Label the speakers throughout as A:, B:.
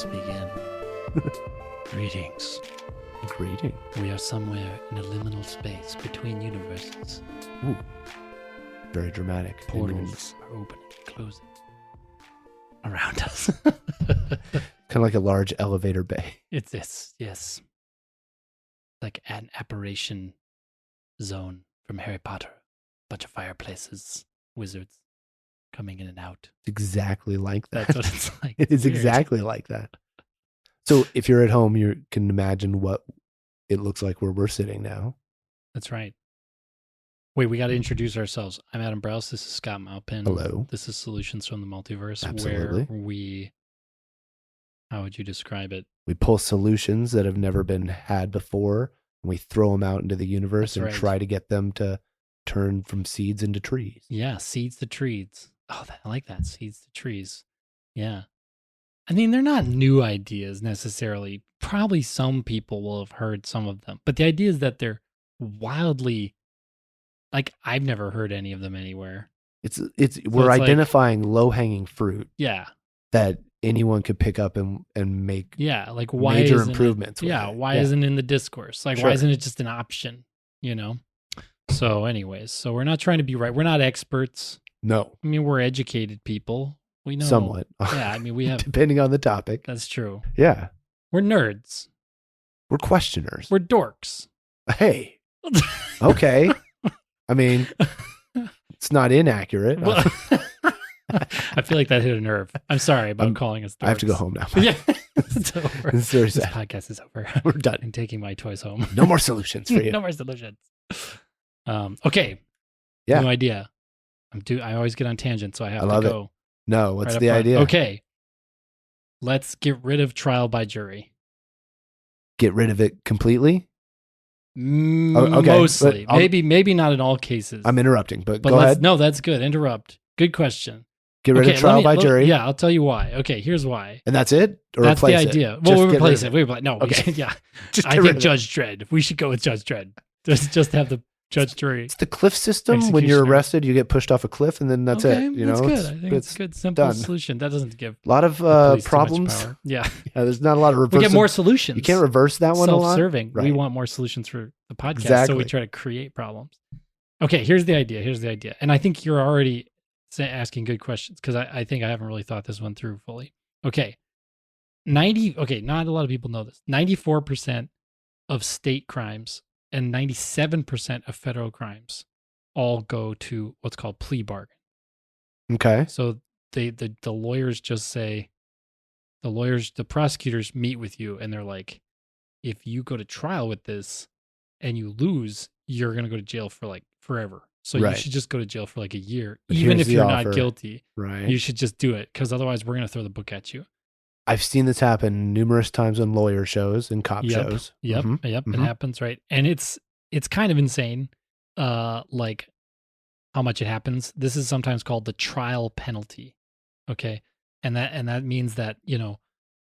A: us begin. Greetings.
B: Greeting.
A: We are somewhere in a liminal space between universes.
B: Ooh. Very dramatic.
A: Portals are opening and closing around us.
B: Kind of like a large elevator bay.
A: It's this, yes. Like an apparition zone from Harry Potter. Bunch of fireplaces, wizards coming in and out.
B: It's exactly like that.
A: That's what it's like.
B: It is
A: Weird.
B: exactly like that. So if you're at home, you can imagine what it looks like where we're sitting now.
A: That's right. Wait, we got to introduce ourselves. I'm Adam Browse. This is Scott Malpin.
B: Hello.
A: This is Solutions from the Multiverse,
B: Absolutely.
A: where we, how would you describe it?
B: We pull solutions that have never been had before, and we throw them out into the universe
A: That's
B: and
A: right.
B: try to get them to turn from seeds into trees.
A: Yeah, seeds to trees. Oh, I like that. Seeds to trees. Yeah. I mean, they're not new ideas necessarily. Probably some people will have heard some of them. But the idea is that they're wildly, like, I've never heard any of them anywhere.
B: We're
A: like-
B: identifying low-hanging fruit
A: Yeah.
B: that anyone could pick up and make
A: Yeah. Like, why
B: major
A: isn't
B: improvements.
A: It,
B: with
A: yeah.
B: it.
A: Why isn't it in the discourse? Like,
B: Sure.
A: why isn't it just an option? You know? So, anyways, so we're not trying to be right. We're not experts.
B: No,
A: I mean, we're educated people. We know.
B: somewhat.
A: Yeah. I mean, we have,
B: Depending on the topic.
A: that's true.
B: Yeah.
A: We're nerds.
B: We're questioners.
A: We're dorks.
B: Hey. Okay. I mean, it's not inaccurate.
A: Well, I feel like that hit a nerve. I'm sorry about calling us dorks.
B: I have to go home now.
A: Yeah. It's over.
B: It's very
A: This
B: sad.
A: podcast is over.
B: We're done.
A: I'm taking my toys home.
B: No more solutions for you.
A: No more solutions. Okay.
B: Yeah.
A: New idea. I always get on tangent, so I have
B: I love
A: to
B: it.
A: go.
B: No, what's
A: right up
B: the
A: front.
B: idea?
A: Okay. Let's get rid of trial by jury.
B: Get rid of it completely? okay,
A: Mostly.
B: but I'll-
A: Maybe not in all cases.
B: I'm interrupting, but go
A: let's,
B: ahead.
A: No, that's good. Interrupt. Good question.
B: Get rid of trial by jury.
A: Yeah, I'll tell you why. Okay, here's why.
B: And that's it? Or
A: That's the
B: replace it?
A: idea.
B: Just
A: Well, we
B: get rid
A: replace
B: of
A: it. No,
B: Okay.
A: yeah.
B: Just
A: I
B: get rid
A: think
B: of it.
A: Judge Dredd. We should go with Judge Dredd. Just have the Judge jury.
B: It's the cliff system. When you're
A: Executioner.
B: arrested, you get pushed off a cliff, and then that's
A: Okay,
B: it. You
A: that's
B: know,
A: good. I think it's a good, simple
B: done.
A: solution. That doesn't give
B: A lot of
A: the police too much
B: problems.
A: power. Yeah,
B: Yeah, there's not a lot of reverse.
A: we get more solutions.
B: You can't reverse that one a lot.
A: Self-serving. We
B: Right.
A: want more solutions for the podcast, so
B: Exactly.
A: we try to create problems. Okay, here's the idea. And I think you're already asking good questions because I think I haven't really thought this one through fully. Okay, not a lot of people know this. 94% of state crimes and 97% of federal crimes all go to what's called plea bargain.
B: Okay.
A: So the lawyers just say, the prosecutors meet with you and they're like, if you go to trial with this and you lose, you're going to go to jail for like forever. So
B: Right.
A: you should just go to jail for like a year.
B: But
A: Even
B: here's
A: if
B: the
A: you're
B: offer.
A: not guilty,
B: Right.
A: you should just do it because otherwise we're going to throw the book at you.
B: I've seen this happen numerous times on lawyer shows and cop shows.
A: Yep.
B: Mhm.
A: It
B: Mhm.
A: happens, right? And it's kind of insane, like how much it happens. This is sometimes called the trial penalty. Okay, and that means that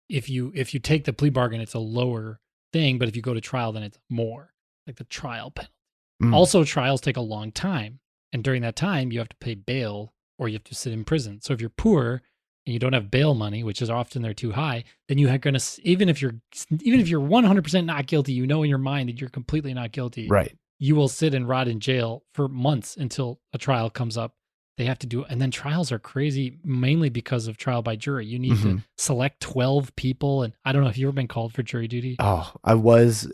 A: if you take the plea bargain, it's a lower thing, but if you go to trial, then it's more, like the trial penalty.
B: Mm.
A: Also, trials take a long time, and during that time, you have to pay bail or you have to sit in prison. So if you're poor and you don't have bail money, which is often they're too high, then you're going to, even if you're 100% not guilty, in your mind that you're completely not guilty,
B: Right.
A: you will sit and rot in jail for months until a trial comes up. They have to do, and then trials are crazy mainly because of trial by jury. You need to select 12 people, and I don't know if you've ever been called for jury duty.
B: Oh, I was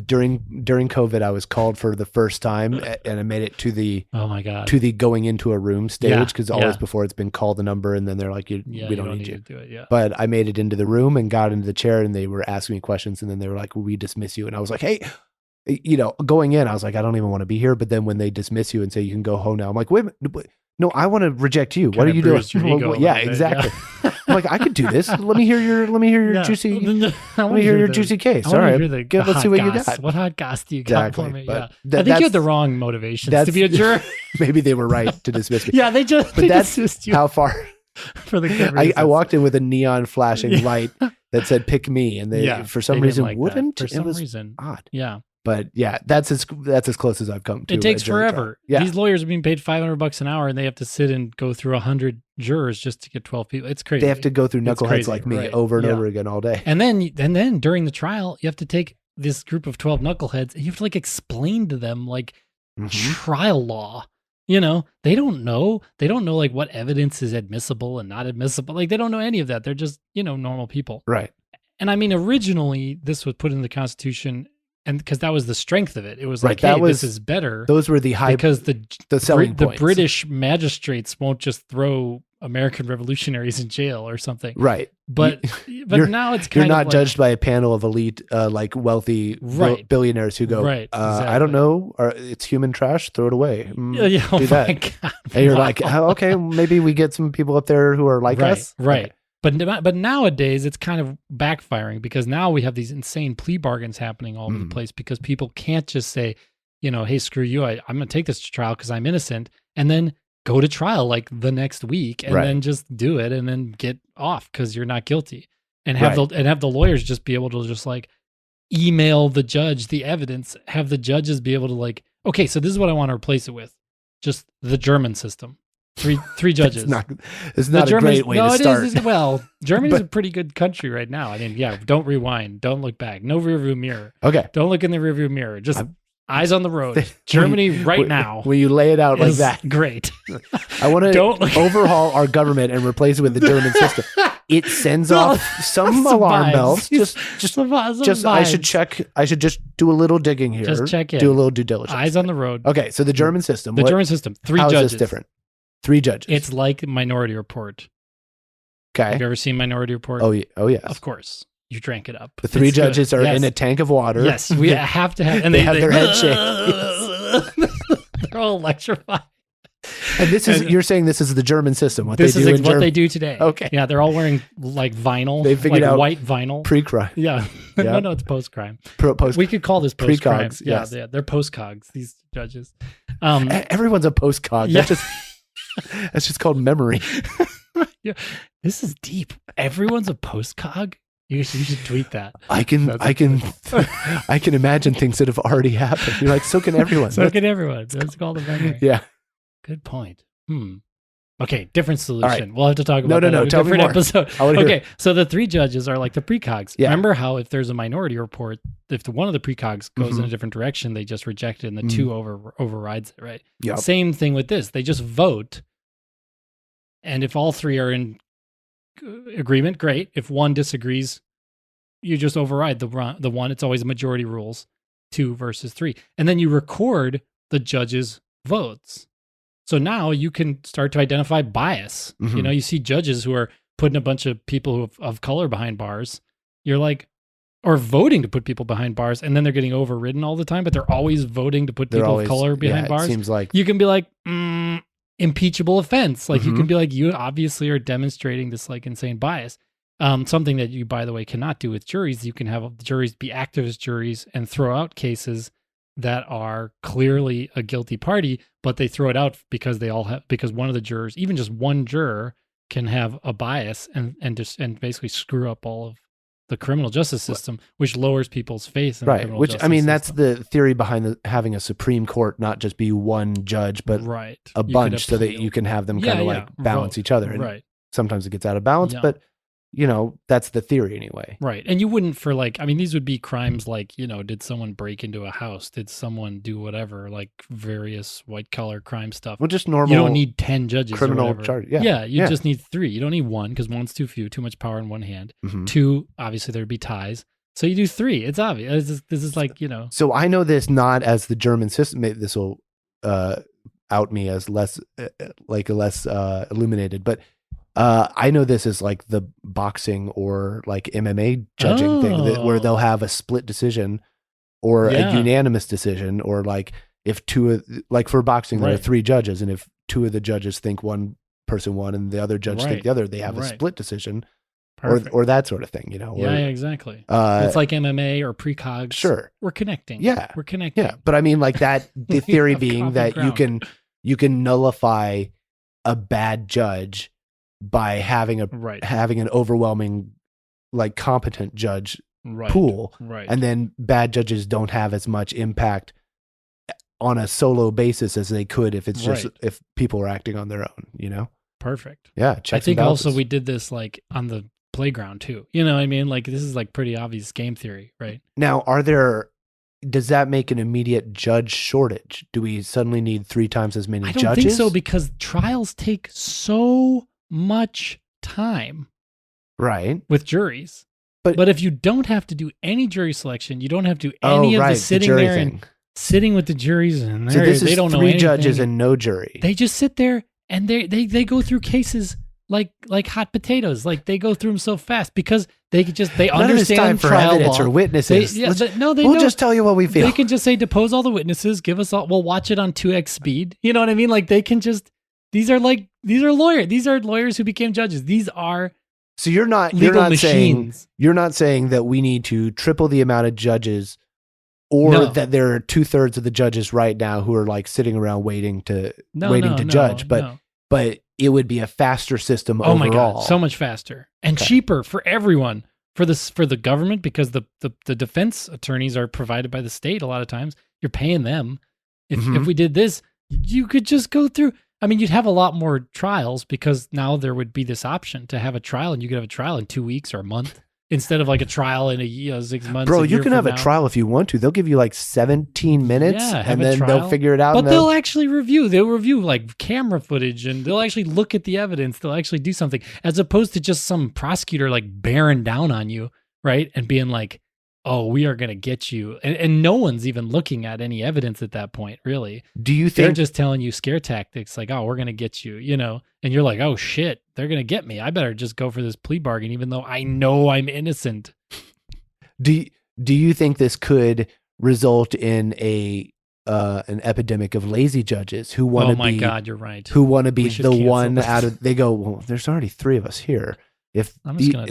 B: during COVID. I was called for the first time, and I made it to the
A: Oh my god!
B: to the going into a room stage
A: Yeah,
B: because always
A: yeah.
B: before it's been called a number, and then they're like, we don't need you.
A: to do it. Yeah.
B: But I made it into the room and got into the chair, and they were asking me questions, and then they were like, we dismiss you. And I was like, hey, going in, I was like, I don't even want to be here. But then when they dismiss you and say you can go home now, I'm like, wait a minute, no, I want to reject you. What are you doing?
A: bruised your ego a
B: Yeah,
A: little bit,
B: exactly.
A: yeah.
B: I'm like, I could do this. Let me hear your
A: Yeah.
B: juicy.
A: I
B: Let
A: wanna
B: me hear your
A: the-
B: juicy case.
A: I
B: All
A: wanna
B: right,
A: hear the
B: good. Let's see
A: hot
B: what you
A: goss.
B: got.
A: What hot goss do you got
B: Exactly.
A: for me?
B: But
A: Yeah. I
B: that-
A: think you had
B: that's-
A: the wrong motivations to be a juror.
B: Maybe they were right to dismiss me.
A: Yeah, they
B: that's
A: dismissed you
B: How far?
A: for the good
B: I
A: reasons.
B: walked in with a neon flashing
A: Yeah.
B: light that said "pick me," and they for some
A: they didn't
B: reason
A: like that.
B: wouldn't.
A: For some
B: It was
A: reason.
B: odd.
A: Yeah.
B: But yeah, that's as close as I've come to.
A: It takes
B: a jury
A: forever.
B: trial. Yeah.
A: These lawyers are being paid $500 an hour, and they have to sit and go through 100 jurors just to get 12 people. It's crazy.
B: They have to go through
A: It's
B: knuckleheads
A: crazy,
B: like me
A: right.
B: over and
A: Yeah.
B: over again all day.
A: And then during the trial, you have to take this group of 12 knuckleheads and you have to like explain to them like trial law. You know, they don't know. They don't know like what evidence is admissible and not admissible. Like they don't know any of that. They're just, normal people.
B: Right.
A: And I mean, originally this was put in the Constitution, and because that was the strength of it. It was
B: Right,
A: like,
B: that
A: hey,
B: was-
A: this is better.
B: Those were the high
A: because
B: the selling
A: the
B: points.
A: British magistrates won't just throw American revolutionaries in jail or something.
B: Right.
A: But
B: You're-
A: now it's
B: You're
A: kind
B: not
A: of like,
B: judged by a panel of elite, like wealthy
A: Right.
B: billionaires who go,
A: Right,
B: I don't
A: exactly.
B: know, it's human trash, throw it away.
A: Yeah, oh
B: do
A: my
B: that.
A: God.
B: And you're
A: Wow.
B: like, oh, okay, maybe we get some people up there who are like
A: right,
B: us.
A: right.
B: Okay.
A: But nowadays it's kind of backfiring because now we have these insane plea bargains happening all over the
B: Mm.
A: place because people can't just say, hey, screw you, I'm going to take this to trial because I'm innocent, and then go to trial like the next week and
B: Right.
A: then just do it and then get off because you're not guilty, and have
B: Right.
A: the lawyers just be able to just like email the judge the evidence, have the judges be able to like, okay, so this is what I want to replace it with, just the German system. Three judges.
B: It's not a great way to start.
A: It is. Well, Germany's
B: But-
A: a pretty good country right now. I mean, yeah, don't rewind. Don't look back. No rearview mirror.
B: Okay.
A: Don't look in the rearview mirror. Just eyes on the road.
B: When
A: Germany right now
B: When you lay it out like
A: is
B: that,
A: great.
B: I want
A: Don't
B: to
A: look-
B: overhaul our government and replace it with the German system. It sends off some alarm
A: vibes.
B: bells. Just
A: Some
B: I should
A: vibes.
B: check. I should just do a little digging here.
A: Just check in.
B: Do a little due diligence.
A: Eyes on the road.
B: Okay, so the German system.
A: The German system. Three
B: how
A: judges.
B: is this different? 3 judges.
A: It's like Minority Report. Have
B: okay.
A: you ever seen Minority Report?
B: Oh, yeah. Oh, yes.
A: Of course. You drank it up.
B: The 3
A: It's good.
B: judges are
A: Yes.
B: in a tank of water.
A: Yes, we have to have, and
B: They have their head shake.
A: They're all electrified.
B: And this is you're saying this is the German system. What
A: This
B: they
A: is
B: do in
A: what
B: Germany
A: they do today.
B: Okay.
A: Yeah, they're all wearing like vinyl.
B: They figured
A: like
B: out
A: white vinyl.
B: pre-crime.
A: Yeah.
B: Yeah.
A: No, it's post crime.
B: Post.
A: We could call this post crime.
B: Precogs,
A: Yeah,
B: yes.
A: yeah, they're post cogs. These judges.
B: Everyone's a post-cog.
A: Yeah.
B: That's just called memory.
A: Yeah, this is deep. Everyone's a post cog. You should tweet that.
B: I can imagine things that have already happened. You're like, so can everyone.
A: So can everyone. That's called a memory.
B: Yeah.
A: Good point. Okay, different solution.
B: right.
A: We'll have to talk about
B: No,
A: that in a
B: tell me
A: different
B: more.
A: episode.
B: I wanna hear
A: Okay, so the 3 judges are like the precogs.
B: Yeah.
A: Remember how if there's a Minority Report, if one of the precogs goes in
B: Mhm.
A: a different direction, they just reject it and the
B: Mhm.
A: 2 overrides it, right?
B: Yep.
A: Same thing with this. They just vote. And if all 3 are in agreement, great. If one disagrees, you just override the one. It's always majority rules, 2 versus 3. And then you record the judges' votes. So now you can start to identify bias.
B: Mhm.
A: You see judges who are putting a bunch of people of color behind bars. You're like, or voting to put people behind bars, and then they're getting overridden all the time, but they're always voting to put
B: They're
A: people
B: always,
A: of color behind
B: It
A: bars.
B: seems like
A: You can be like, impeachable offense. Like you
B: Mhm.
A: can be like, you obviously are demonstrating this like insane bias. Something that you, by the way, cannot do with juries. You can have the juries be activist juries and throw out cases that are clearly a guilty party, but they throw it out because because one of the jurors, even just one juror, can have a bias and basically screw up all of the criminal justice system, which lowers people's faith in the
B: right.
A: criminal
B: Which
A: justice
B: I mean, that's
A: system.
B: the theory behind having a Supreme Court, not just be one judge, but
A: right.
B: a
A: You could
B: bunch, so that
A: appeal.
B: you can have them
A: Yeah,
B: kind of
A: yeah.
B: like balance
A: Vote.
B: each other. And
A: Right.
B: sometimes it gets out of balance,
A: Yeah.
B: but that's the theory anyway.
A: Right. And you wouldn't for like, I mean, these would be crimes like, did someone break into a house? Did someone do whatever, like various white collar crime stuff?
B: Well, just normal.
A: You don't need 10 judges.
B: criminal
A: or whatever.
B: charge. Yeah.
A: Yeah. You
B: Yeah.
A: just need 3. You don't need 1 because 1's too few, too much power in one hand.
B: Mhm.
A: 2, obviously there'd be ties. So you do 3. It's obvious. This is like,
B: So I know this not as the German system. Maybe this will out me as less illuminated, but I know this as like the boxing or like MMA judging thing where they'll have a split decision or
A: Yeah.
B: a unanimous decision, or like if like for boxing there are
A: Right.
B: 3 judges, and if 2 of the judges think one person won and the other judge think
A: Right.
B: the other, they have a
A: Right.
B: split decision.
A: Perfect.
B: Or that sort of thing, or,
A: yeah, exactly.
B: uh,
A: It's like MMA or precogs.
B: sure.
A: We're connecting.
B: Yeah.
A: We're connecting.
B: Yeah, but I mean, like that. The theory
A: have
B: being
A: common
B: that
A: ground.
B: you can nullify a bad judge by having
A: Right.
B: an overwhelming, like competent judge pool.
A: Right.
B: And then bad judges don't have as much impact on a solo basis as they could if it's just if people are acting on their own, you know?
A: Perfect.
B: Yeah.
A: I think also we did this like on the playground too. You know what I mean? Like this is like pretty obvious game theory, right?
B: Now, does that make an immediate judge shortage? Do we suddenly need 3 times as many judges?
A: I don't think so, because trials take so much time.
B: Right.
A: With juries. But if you don't have to do any jury selection, you don't have to do any of the sitting there thing. And sitting with the juries, and
B: so this
A: they
B: is
A: don't know
B: 3
A: anything.
B: judges and no jury.
A: They just sit there and they go through cases like hot potatoes. Like they go through them so fast because they
B: None
A: understand
B: time for
A: trial
B: evidence
A: law.
B: or witnesses.
A: We'll
B: just tell you what we feel.
A: They can just say depose all the witnesses, give us all. We'll watch it on 2x speed. You know what I mean? Like they can just. These are lawyers. These are lawyers who became judges. These are.
B: So you're not
A: machines.
B: You're not saying that we need to triple the amount of judges, or that there are 2/3 of the judges right now who are like sitting around waiting to judge, but it would be a faster system overall.
A: Oh my God, so much faster and cheaper for everyone, for the government, because the defense attorneys are provided by the state. A lot of times you're paying them. If we did this, you could just go through. I mean, you'd have a lot more trials because now there would be this option to have a trial, and you could have a trial in 2 weeks or a month instead of like a trial in 6 months.
B: Bro, you can have a trial if you want to. They'll give you like 17 minutes and then they'll figure it out.
A: But they'll actually review. They'll review like camera footage, and they'll actually look at the evidence. They'll actually do something, as opposed to just some prosecutor like bearing down on you, right? And being like, oh, we are going to get you. And no one's even looking at any evidence at that point, really.
B: Do you think
A: they're just telling you scare tactics like, oh, we're going to get you, you know, and you're like, oh shit, they're going to get me. I better just go for this plea bargain, even though I know I'm innocent.
B: Do you think this could result in an epidemic of lazy judges who want to be,
A: oh my God, you're right.
B: Who want to be the one out of, they go, well, there's already 3 of us here. If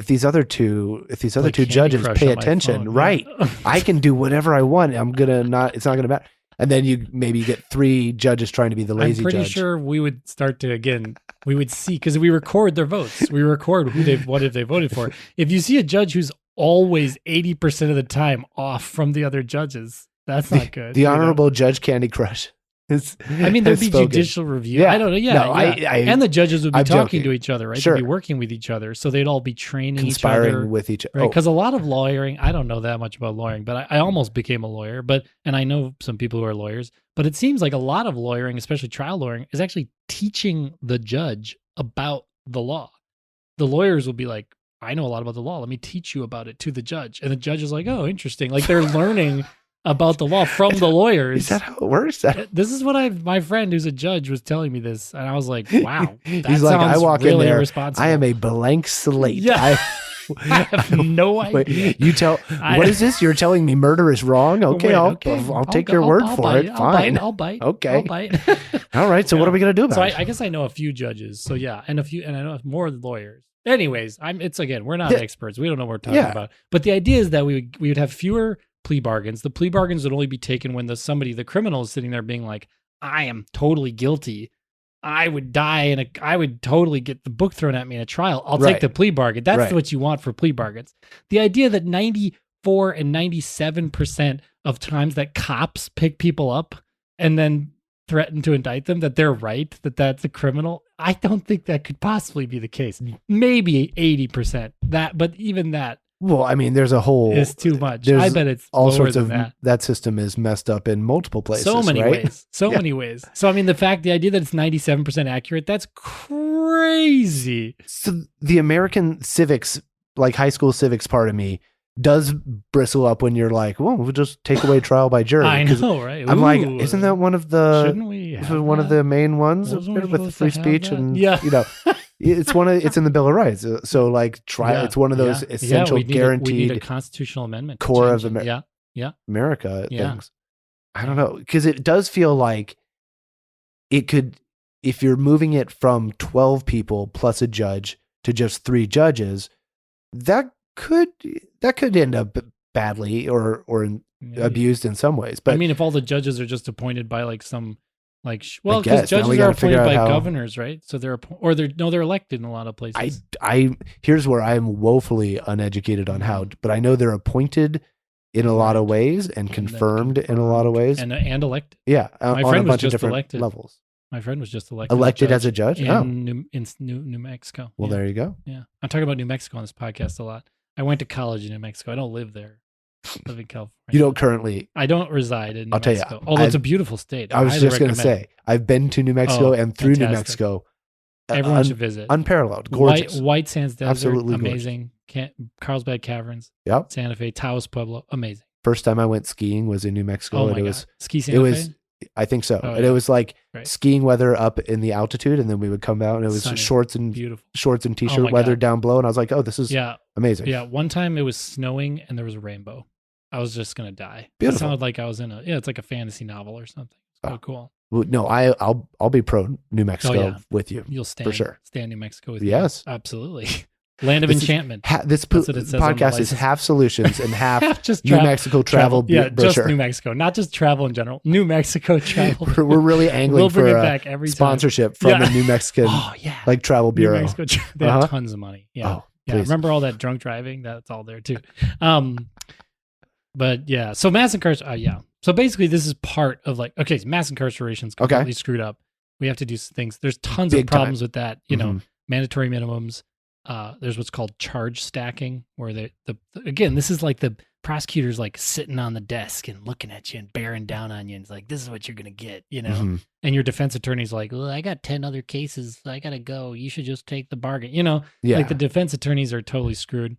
B: these other two judges pay attention, right, I can do whatever I want. It's not gonna matter. And then you maybe get 3 judges trying to be the lazy judge.
A: I'm pretty sure we would start to, we would see, because we record their votes. We record what if they voted for. If you see a judge who's always 80% of the time off from the other judges, that's not good.
B: The Honorable Judge Candy Crush.
A: I mean, there'd be judicial review.
B: Yeah.
A: I don't know. Yeah,
B: no,
A: and the judges would be talking to each other, right?
B: Sure.
A: They'd be working with each other, so they'd all be training
B: conspiring
A: each other,
B: with each other.
A: right? Because a lot of lawyering, I don't know that much about lawyering, but I almost became a lawyer. And I know some people who are lawyers. But it seems like a lot of lawyering, especially trial lawyering, is actually teaching the judge about the law. The lawyers will be like, "I know a lot about the law. Let me teach you about it," to the judge, and the judge is like, "Oh, interesting." Like they're learning about the law from the lawyers.
B: Is that how it works?
A: This is what my friend who's a judge was telling me this, and I was like, "Wow, that
B: he's like, I walk
A: really
B: in there,
A: irresponsible."
B: I am a blank slate.
A: Yeah. I have no idea.
B: Wait, what is this? You're telling me murder is wrong? Okay, I'll take your word for it. Fine.
A: I'll bite.
B: Okay.
A: I'll bite.
B: All right. So what are we gonna do about it?
A: So I guess I know a few judges. So yeah, and I know more lawyers. Anyways, we're not experts. We don't know what we're talking about. But the idea is that we would have fewer plea bargains. The plea bargains would only be taken when the criminal is sitting there being like, I am totally guilty. I would die I would totally get the book thrown at me in a trial. I'll take the plea bargain. That's what you want for plea bargains. The idea that 94 and 97% of times that cops pick people up and then threaten to indict them, that they're right, that's a criminal. I don't think that could possibly be the case. Maybe 80%. But even that.
B: Well, I mean, there's a whole.
A: It's too much. I bet it's
B: all
A: lower
B: sorts
A: than
B: of
A: that.
B: That system is messed up in multiple places.
A: So many
B: right?
A: ways. So many ways. So I mean, the idea that it's 97% accurate, that's crazy.
B: So the American civics, like high school civics part of me, does bristle up when you're like, well, we'll just take away trial by jury.
A: I know, right?
B: I'm like, isn't that one of the?
A: Shouldn't we?
B: One of the main ones with free speech and you know. It's in the Bill of Rights. So like it's one of those essential guaranteed.
A: We need a constitutional amendment.
B: Core of
A: America
B: things. I don't know, because it does feel like it could, if you're moving it from 12 people plus a judge to just 3 judges, that could end up badly or abused in some ways. But
A: I mean, if all the judges are just appointed by like some Like, well,
B: guess.
A: because
B: Now
A: judges
B: we
A: are
B: gotta
A: appointed
B: figure out
A: by
B: how-
A: governors, right? So they're elected in a lot of places.
B: Here's where I am woefully uneducated on how, but I know they're appointed in a lot of ways and
A: then
B: confirmed in a lot of ways.
A: and elected.
B: Yeah,
A: My
B: on a
A: friend was
B: bunch of
A: just
B: different
A: elected.
B: levels.
A: My friend was just elected.
B: Elected as a judge?
A: in New Mexico.
B: Well,
A: yeah.
B: there you go.
A: Yeah, I'm talking about New Mexico on this podcast a lot. I went to college in New Mexico. I don't live there. I live in California.
B: You don't currently.
A: I don't reside in New
B: I'll tell you,
A: Mexico. Although it's a beautiful state.
B: I was
A: highly
B: just going to
A: recommend.
B: say, I've been to New Mexico and through New
A: fantastic.
B: Mexico.
A: Everyone should visit.
B: Unparalleled, gorgeous.
A: White Sands Desert,
B: Absolutely
A: amazing. Carlsbad Caverns,
B: Yep.
A: Santa Fe, Taos Pueblo, amazing.
B: First time I went skiing was in New Mexico,
A: Oh my
B: and it
A: God.
B: was.
A: Ski Santa
B: It was.
A: Fe?
B: I think so,
A: Oh,
B: and
A: yeah.
B: it was like
A: Right.
B: skiing weather up in the altitude, and then we would come out, and it was
A: Sunny.
B: shorts and
A: Beautiful.
B: t-shirt
A: my
B: weather
A: God.
B: down below, and I was like, oh, this is
A: Yeah,
B: amazing.
A: yeah. One time it was snowing and there was a rainbow. I was just gonna die.
B: Beautiful.
A: It sounded like I was in it's like a fantasy novel or something. It's so cool.
B: Well, no, I'll be pro New Mexico
A: yeah.
B: with you.
A: You'll stand
B: sure.
A: Stay in New Mexico with
B: Yes.
A: you. Absolutely. Land of
B: This is
A: enchantment.
B: This
A: That's what it says on the
B: podcast is
A: license.
B: half solutions and half
A: just
B: New Mexico travel.
A: Yeah,
B: brochure.
A: just New Mexico, not just travel in general. New Mexico travel.
B: We're really angling
A: We'll bring
B: for
A: it
B: a
A: back every time.
B: sponsorship from
A: Yeah.
B: the New Mexican
A: Oh yeah,
B: like travel
A: New
B: bureau.
A: Mexico. They have tons of money. Yeah,
B: Oh,
A: yeah.
B: please.
A: Remember all that drunk driving? That's all there too. But yeah, so mass incarceration. Yeah, so basically this is part of like so mass incarceration is completely screwed up. We have to do things. There's tons
B: Big
A: of problems with that. You know,
B: Mhm.
A: mandatory minimums. There's what's called charge stacking, where the again, this is like the prosecutors like sitting on the desk and looking at you and bearing down on you, and it's like, this is what you're gonna get, you know.
B: Mhm.
A: And your defense attorney's like, well, I got 10 other cases, I gotta go. You should just take the bargain, you know.
B: Yeah.
A: Like the defense attorneys are totally screwed,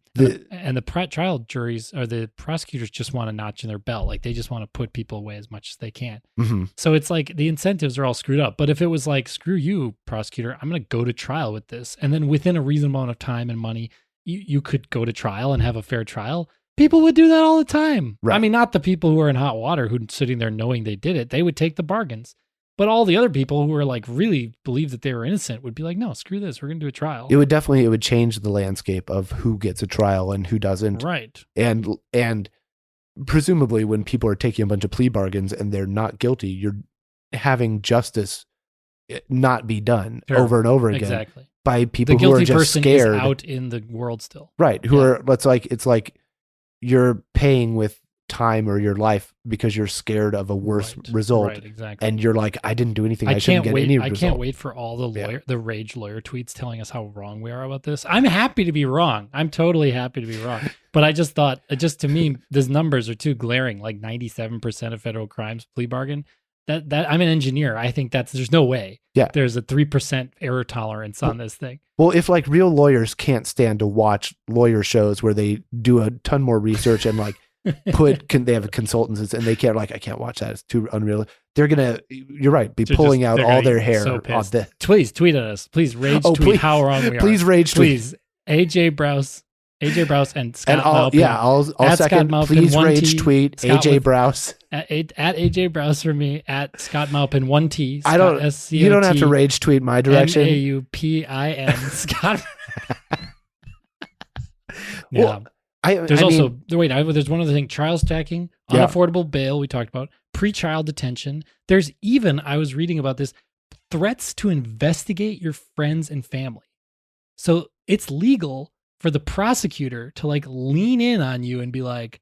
A: and the trial juries or the prosecutors just want a notch in their belt, like they just want to put people away as much as they can.
B: Mhm.
A: So it's like the incentives are all screwed up. But if it was like, screw you, prosecutor, I'm going to go to trial with this. And then within a reasonable amount of time and money, you could go to trial and have a fair trial. People would do that all the time.
B: Right.
A: I mean, not the people who are in hot water who are sitting there knowing they did it. They would take the bargains. But all the other people who are like really believe that they were innocent would be like, no, screw this. We're going to do a trial.
B: It would change the landscape of who gets a trial and who doesn't.
A: Right.
B: And presumably when people are taking a bunch of plea bargains and they're not guilty, you're having justice not be done
A: Sure.
B: over and over again
A: Exactly.
B: by people
A: The
B: who are
A: guilty
B: just
A: person
B: scared.
A: is out in the world still.
B: Right. Who
A: Yeah.
B: are, it's like you're paying with time or your life because you're scared of a worse
A: Right.
B: result.
A: Right, exactly.
B: And you're like, I didn't do anything. I shouldn't
A: can't
B: get
A: wait.
B: any
A: I
B: result.
A: can't wait for all the rage lawyer tweets telling us how wrong we are about this. I'm happy to be wrong. I'm totally happy to be wrong. But I just thought, to me, these numbers are too glaring. Like 97% of federal crimes plea bargain. That I'm an engineer. I think there's no way.
B: Yeah.
A: There's a 3% error tolerance on this thing.
B: Well, if like real lawyers can't stand to watch lawyer shows where they do a ton more research and like they have consultants and they can't I can't watch that. It's too unreal. They're going to, you're right, be pulling out
A: they're
B: all
A: gonna
B: their
A: get
B: hair
A: so
B: on
A: pissed.
B: this.
A: Please tweet at us. Please rage tweet
B: please.
A: how wrong we are.
B: Please rage tweet.
A: Please. AJ Browse and Scott
B: And I'll
A: Maupin.
B: second.
A: Scott Maupin,
B: Please
A: 1T,
B: rage tweet
A: Scott
B: AJ
A: with-
B: Browse.
A: At AJ Browse for me, at Scott Maupin 1T.
B: I don't. You don't have to rage tweet my direction.
A: Maupin Scott. Yeah.
B: Well,
A: there's
B: I
A: also
B: mean,
A: there's one other thing: trial stacking,
B: Yeah.
A: unaffordable bail. We talked about pre-trial detention. There's even, I was reading about this, threats to investigate your friends and family. So it's legal for the prosecutor to like lean in on you and be like,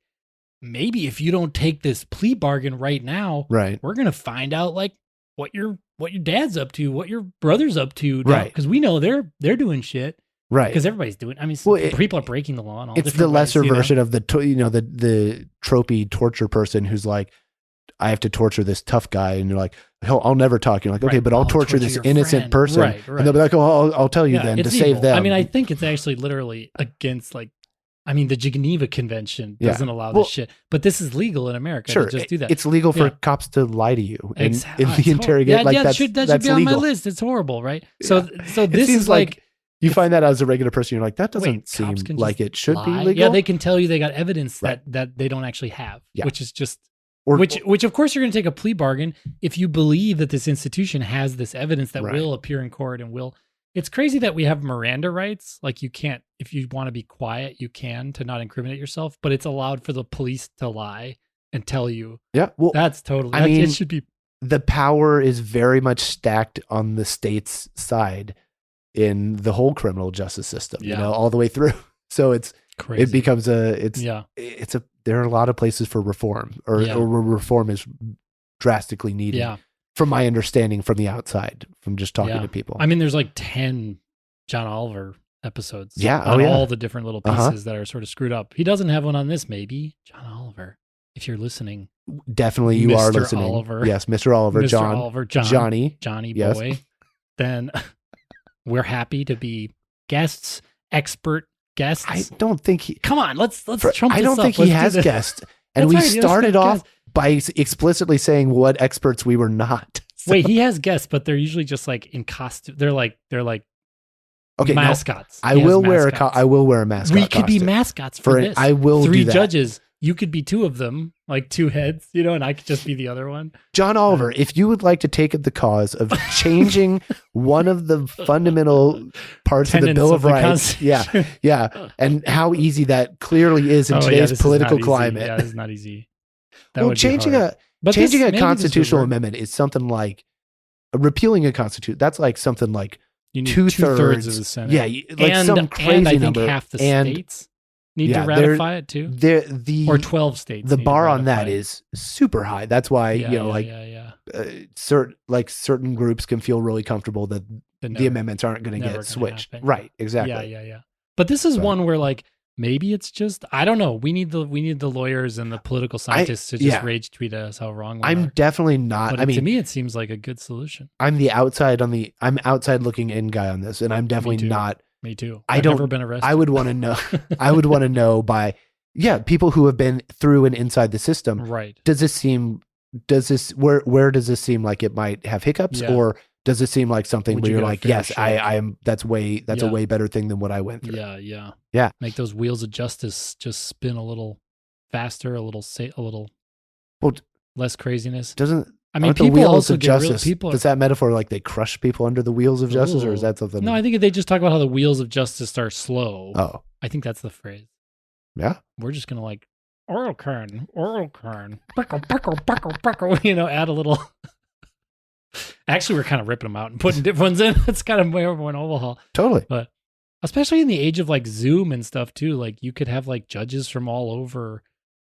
A: maybe if you don't take this plea bargain right now,
B: right.
A: we're gonna find out like what your dad's up to, what your brother's up to,
B: Right.
A: Because we know they're doing shit.
B: Right.
A: Because everybody's doing. I mean,
B: Well,
A: people are breaking the law and all.
B: It's the
A: different
B: lesser
A: ways, you know?
B: version of the tropey torture person who's like, I have to torture this tough guy, and you're like, I'll never talk. You're like, okay,
A: Right,
B: but I'll torture this
A: your
B: innocent
A: friend.
B: person,
A: Right.
B: and they'll be like, oh, I'll tell you
A: Yeah,
B: then to
A: it's
B: save
A: evil.
B: them.
A: I mean, I think it's actually literally against the Geneva Convention doesn't allow this shit, but this is legal in America.
B: Sure,
A: to just do that.
B: It's legal for
A: Yeah.
B: cops to lie to you in
A: It's
B: the interrogate.
A: Yeah,
B: that
A: should
B: that's
A: be on
B: legal.
A: my list. It's horrible, right? So
B: It
A: this
B: seems
A: is like
B: you find that as a regular person, you're like, that doesn't
A: wait,
B: seem
A: cops can
B: like
A: just
B: it should be
A: lie?
B: legal.
A: Yeah, they can tell you they got evidence
B: Right.
A: that they don't actually have,
B: Yeah.
A: which is just.
B: Or-
A: Which of course you're going to take a plea bargain if you believe that this institution has this evidence that
B: Right.
A: will appear in court and will. It's crazy that we have Miranda rights. Like you can't, if you want to be quiet, you can to not incriminate yourself, but it's allowed for the police to lie and tell you.
B: yeah, well,
A: That's totally.
B: I mean,
A: it should be.
B: the power is very much stacked on the state's side in the whole criminal justice system, all the way through. So
A: Crazy.
B: It becomes there are a lot of places for reform or reform is drastically needed.
A: Yeah.
B: From my understanding from the outside, from just talking to people.
A: I mean, there's like 10 John Oliver episodes.
B: Yeah.
A: On all the different little pieces that are sort of screwed up. He doesn't have one on this, maybe. John Oliver, if you're listening.
B: Definitely you are
A: Mr.
B: listening.
A: Oliver.
B: Yes, Mr. Oliver,
A: Mr.
B: John.
A: Oliver,
B: Johnny.
A: Yes. Boy. Then we're happy to be guests, expert guests.
B: I don't think he...
A: Come on, let's trump this up.
B: I don't think he has guests. And we started off by explicitly saying what experts we were not. So.
A: Wait, he has guests, but they're usually just like in costume. They're like
B: okay,
A: mascots.
B: I will wear a mascot.
A: We could be mascots for this.
B: I will
A: 3
B: do that.
A: judges. You could be 2 of them, like 2 heads, and I could just be the other one.
B: John Oliver, if you would like to take up the cause of changing one of the fundamental parts of the Bill of Rights, and how easy that clearly is in today's political climate.
A: Yeah, it's not easy.
B: Changing a constitutional amendment is something like repealing a constitution. That's like something like
A: you need
B: 2/3
A: of the Senate.
B: Yeah, like some crazy
A: and I think
B: number.
A: half the states need to ratify it too. Or 12 states.
B: The bar on that is super high. That's why certain groups can feel really comfortable that the amendments aren't going to get switched.
A: Happen.
B: Right, exactly.
A: Yeah. But this is one where like maybe it's just I don't know. We need the lawyers and the political scientists to just rage tweet us how wrong we are.
B: I'm definitely not.
A: But to me, it seems like a good solution.
B: I'm outside looking in guy on this, and I'm definitely not.
A: Me too. I've never been arrested.
B: I would want to know. I would want to know by people who have been through and inside the system.
A: Right.
B: Where does this seem like it might have hiccups, or does it seem like something where you're like, yes, I am. That's a way better thing than what I went through.
A: Yeah. Make those wheels of justice just spin a little faster, a little less craziness.
B: Aren't the wheels of justice, does that metaphor like they crush people under the wheels of justice, or is that something?
A: No, I think they just talk about how the wheels of justice are slow.
B: Oh.
A: I think that's the phrase.
B: Yeah.
A: We're just going to like, oral kern, add a little. Actually, we're kind of ripping them out and putting different ones in. It's kind of more of an overhaul.
B: Totally.
A: But especially in the age of like Zoom and stuff too, like you could have like judges from all over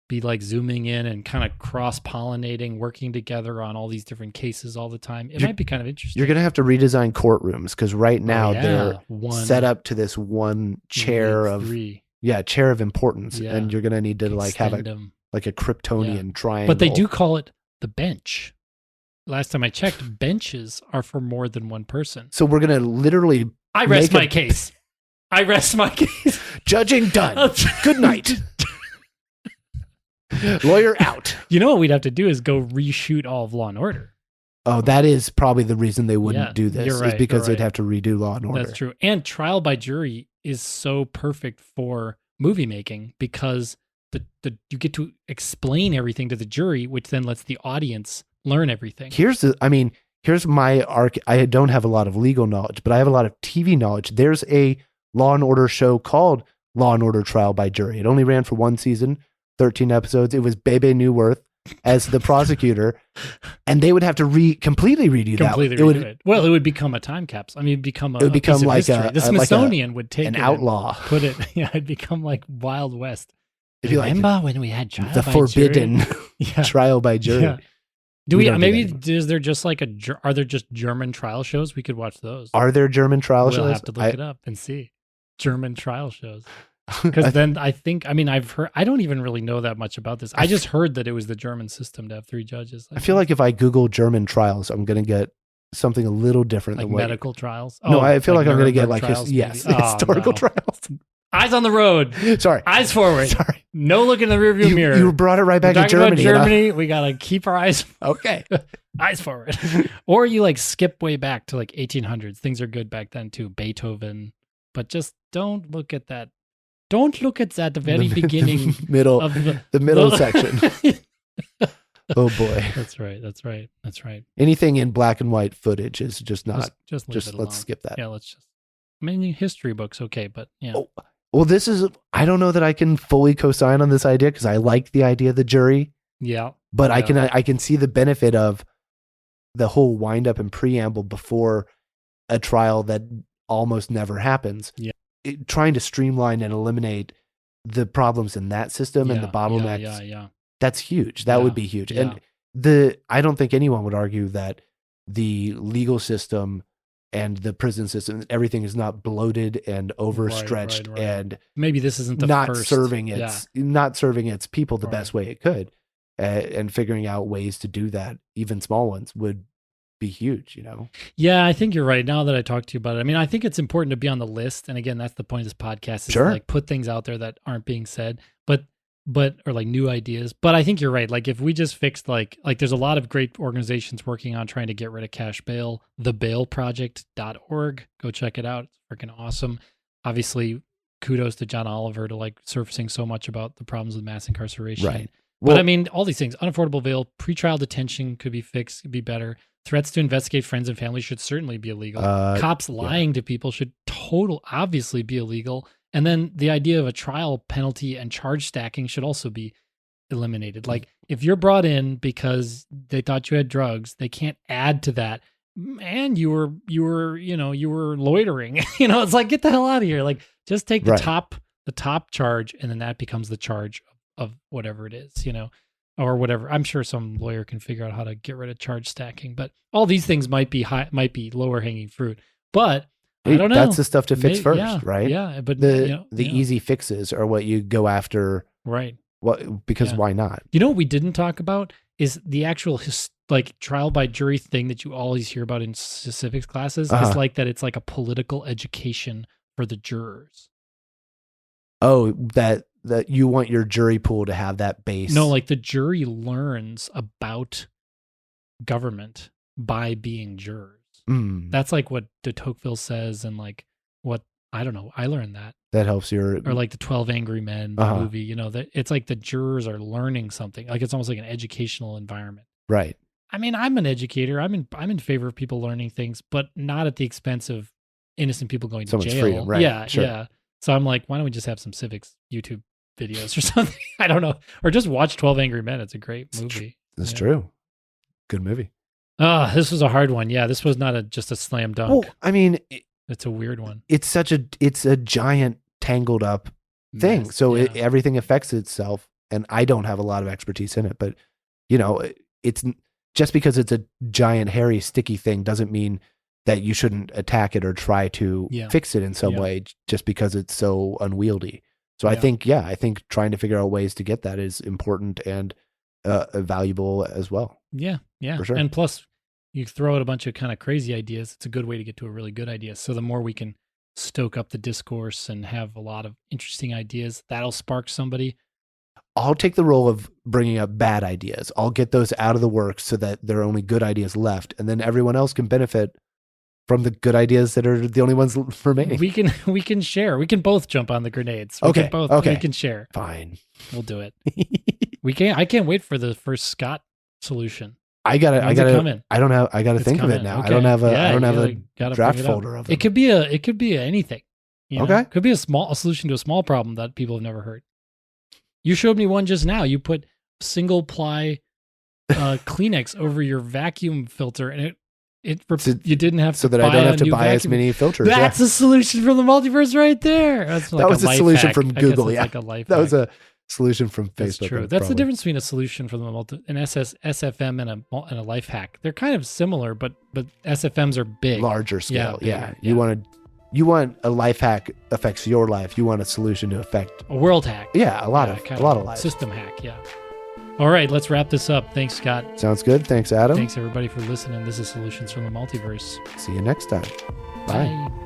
A: be like zooming in and kind of cross-pollinating, working together on all these different cases all the time. It might be kind of interesting.
B: You're going to have to redesign courtrooms because right now they're set up to this one chair chair of importance, and you're going to need to like have a Kryptonian triangle.
A: But they do call it the bench. Last time I checked, benches are for more than one person.
B: So we're going to literally
A: I rest my case.
B: Judging done. Good night. Lawyer out.
A: You know what we'd have to do is go reshoot all of Law and Order.
B: Oh, that is probably the reason they wouldn't do this.
A: You're right,
B: is because they'd have to redo Law and Order.
A: That's true. And trial by jury is so perfect for movie making because you get to explain everything to the jury, which then lets the audience learn everything.
B: Here's my arc. I don't have a lot of legal knowledge, but I have a lot of TV knowledge. There's a Law and Order show called Law and Order Trial by Jury. It only ran for 1 season. 13 episodes. It was Bebe Neuwirth as the prosecutor, and they would have to completely redo that.
A: Well, it would become a time capsule. I mean, it would become like the Smithsonian would take
B: an outlaw,
A: put it. Yeah, it'd become like Wild West.
B: Remember
A: when we had trial
B: the
A: by
B: forbidden
A: jury?
B: Trial by jury?
A: Yeah. Do we? Maybe is there just like are there just German trial shows? We could watch those.
B: Are there German trial shows?
A: We'll have to look it up and see German trial shows. Because then I've heard, I don't even really know that much about this. I just heard that it was the German system to have 3 judges.
B: I feel like if I Google German trials, I'm going to get something a little different than
A: medical trials.
B: No, I feel like I'm going to get like historical trials.
A: Eyes on the road.
B: Sorry.
A: Eyes forward.
B: Sorry.
A: No look in the rearview mirror.
B: You brought it right back to Germany.
A: Germany, we got to keep our eyes.
B: Okay.
A: Eyes forward. Or you like skip way back to like 1800s. Things are good back then too. Beethoven. But just don't look at that. Don't look at that very beginning
B: middle
A: of
B: the middle section. Oh boy.
A: That's right.
B: Anything in black and white footage is just not
A: just
B: let's skip that.
A: Yeah, history books okay, but yeah.
B: Oh, well, I don't know that I can fully co-sign on this idea because I like the idea of the jury.
A: Yeah.
B: But I can see the benefit of the whole wind up and preamble before a trial that almost never happens.
A: Yeah.
B: Trying to streamline and eliminate the problems in that system and the bottlenecks.
A: Yeah.
B: That's huge. That would be huge.
A: Yeah.
B: And I don't think anyone would argue that the legal system and the prison system, everything is not bloated and overstretched
A: right.
B: and
A: maybe this isn't the
B: not
A: first.
B: serving its people the best way it could. And figuring out ways to do that, even small ones, would be huge, you know?
A: Yeah, I think you're right. Now that I talked to you about it, I mean, I think it's important to be on the list. And again, that's the point of this podcast, is to, like, put things out there that aren't being said, or like new ideas. But I think you're right. Like, if we just fixed like there's a lot of great organizations working on trying to get rid of cash bail, thebailproject.org. Go check it out. It's freaking awesome. Obviously, kudos to John Oliver to like surfacing so much about the problems with mass incarceration.
B: Right.
A: But I mean, all these things, unaffordable bail, pretrial detention could be fixed, could be better. Threats to investigate friends and family should certainly be illegal. Cops lying to people should obviously be illegal. And then the idea of a trial penalty and charge stacking should also be eliminated. Like, if you're brought in because they thought you had drugs, they can't add to that. And you were loitering. It's like, get the hell out of here. Like, just take the top charge, and then that becomes the charge of whatever it is, or whatever. I'm sure some lawyer can figure out how to get rid of charge stacking, but all these things might be lower hanging fruit. But I don't know.
B: That's the stuff to fix first, right?
A: Yeah, but
B: the easy fixes are what you go after,
A: right?
B: Because why not?
A: You know what we didn't talk about is the actual trial by jury thing that you always hear about in civics classes. Is like that it's like a political education for the jurors.
B: Oh, that you want your jury pool to have that base.
A: No, like the jury learns about government by being jurors. That's like what de Tocqueville says, and like what, I don't know, I learned that.
B: That helps your...
A: Or like the 12 Angry Men movie, that it's like the jurors are learning something. Like, it's almost like an educational environment.
B: Right.
A: I mean, I'm an educator. I'm in favor of people learning things, but not at the expense of innocent people going to jail.
B: Freedom, right?
A: Yeah,
B: sure.
A: yeah. So I'm like, why don't we just have some civics YouTube videos or something? I don't know. Or just watch 12 Angry Men. It's a great movie.
B: That's true. Good movie.
A: This was a hard one. Yeah, this was not just a slam dunk.
B: Well, I mean,
A: it's a weird one.
B: It's a giant tangled up thing.
A: Mess,
B: so everything affects itself, and I don't have a lot of expertise in it, but it's just because it's a giant, hairy, sticky thing doesn't mean that you shouldn't attack it or try to fix it in some way just because it's so unwieldy. So I think trying to figure out ways to get that is important and valuable as well.
A: Yeah.
B: For sure.
A: And plus, you throw out a bunch of kind of crazy ideas. It's a good way to get to a really good idea. So the more we can stoke up the discourse and have a lot of interesting ideas, that'll spark somebody.
B: I'll take the role of bringing up bad ideas. I'll get those out of the works so that there are only good ideas left, and then everyone else can benefit from the good ideas that are the only ones remaining.
A: We can share. We can both jump on the grenades.
B: We
A: can share.
B: Fine.
A: We'll do it. I can't wait for the first Scott solution.
B: I gotta think
A: coming?
B: of it now. Okay. I don't have a draft folder of them.
A: It could be anything.
B: Okay.
A: It could be a solution to a small problem that people have never heard. You showed me one just now. You put single ply Kleenex over your vacuum filter, and you didn't have to,
B: so that I don't have to buy as many filters.
A: That's a solution from the multiverse right there. That
B: was a solution hack. From Google. Yeah,
A: like a life
B: that
A: hack.
B: was a solution from Facebook.
A: That's true. That's the difference between a solution from an SFM and a life hack. They're kind of similar, but SFMs are big,
B: larger scale.
A: Yeah.
B: You want a life hack affects your life. You want a solution to affect
A: a world hack.
B: Yeah, a lot of life.
A: System hack. Yeah. All right, let's wrap this up. Thanks, Scott.
B: Sounds good. Thanks, Adam.
A: Thanks, everybody, for listening. This is Solutions from the Multiverse.
B: See you next time. Bye.